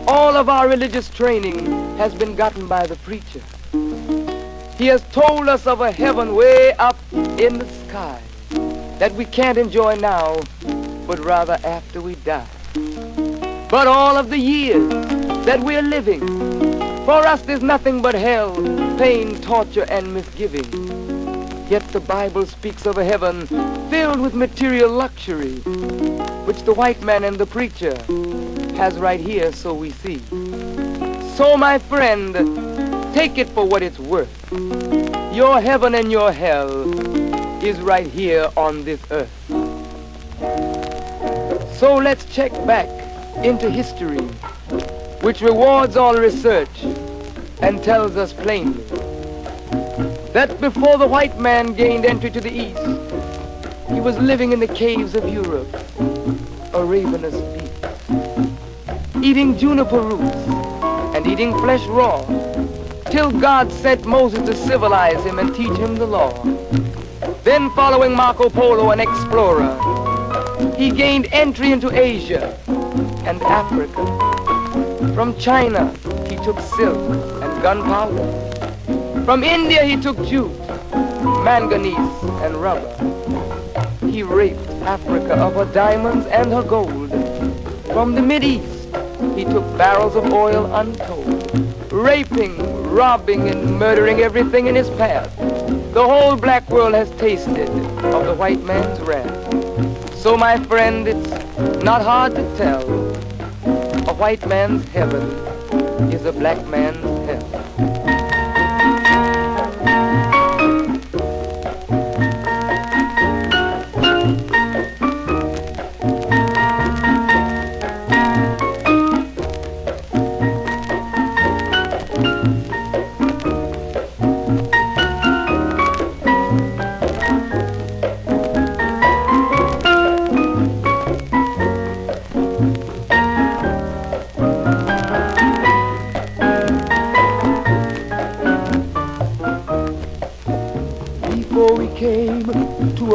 all of our religious training has been gotten by the preacher. He has told us of a heaven way up in the sky that we can't enjoy now, but rather after we die. But all of the years that we're living, for us there's nothing but hell, pain, torture, and misgiving. Yet the Bible speaks of a heaven filled with material luxury, which the white man and the preacher has right here, so we see. So my friend, take it for what it's worth. Your heaven and your hell is right here on this earth. So let's check back into history, which rewards all research and tells us plainly that before the white man gained entry to the East, he was living in the caves of Europe, a ravenous beast. eating juniper roots and eating flesh raw, till God sent Moses to civilize him and teach him the law. Then, following Marco Polo, an explorer, he gained entry into Asia and Africa. From China, he took silk and gunpowder. From India, he took jute, manganese, and rubber. He raped Africa of her diamonds and her gold. From the Mideast, he took barrels of oil untold, raping, robbing, and murdering everything in his path. The whole black world has tasted of the white man's wrath. So, my friend, it's not hard to tell. A white man's heaven is a black man's hell.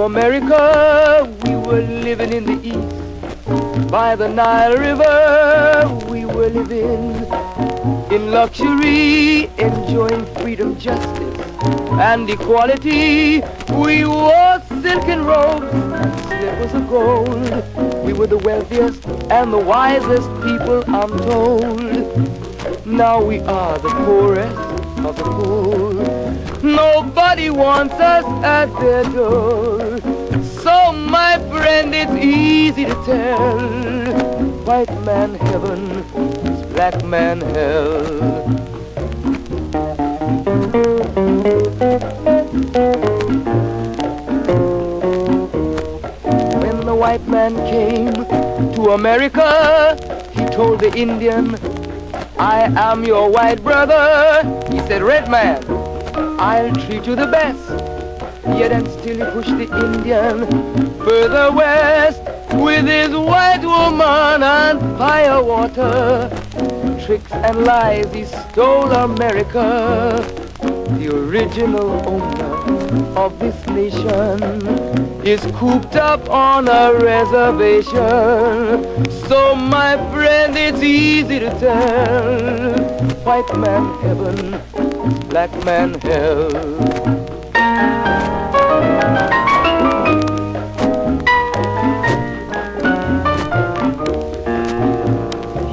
America, we were living in the east. By the Nile River, we were living in luxury, enjoying freedom, justice, and equality. We wore silken robes and slippers of gold. We were the wealthiest and the wisest people, I'm told. Now we are the poorest of the poor. Nobody wants us at their door. So, my friend, it's easy to tell. White man heaven is black man hell. When the white man came to America, he told the Indian, I am your white brother. He said, red man, I'll treat you the best. Yet and still he pushed the Indian further west with his white woman and firewater. Tricks and lies, he stole America. The original owner of this nation is cooped up on a reservation. So, my friend, it's easy to tell. White man heaven, black man hell.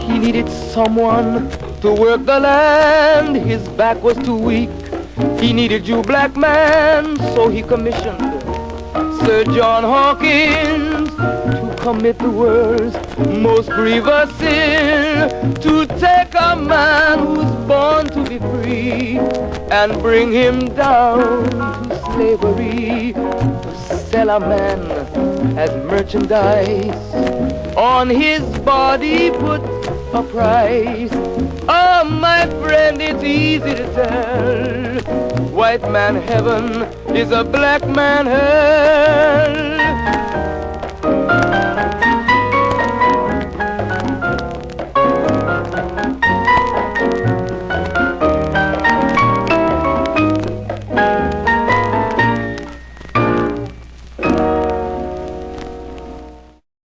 He needed someone to work the land. His back was too weak. He needed you, black man, so he commissioned Sir John Hawkins to commit the world's most grievous sin, to take a man who's born to be free and bring him down to slavery, to sell a man as merchandise, on his body put a price. Oh, my friend, it's easy to tell. White man heaven is a black man hell.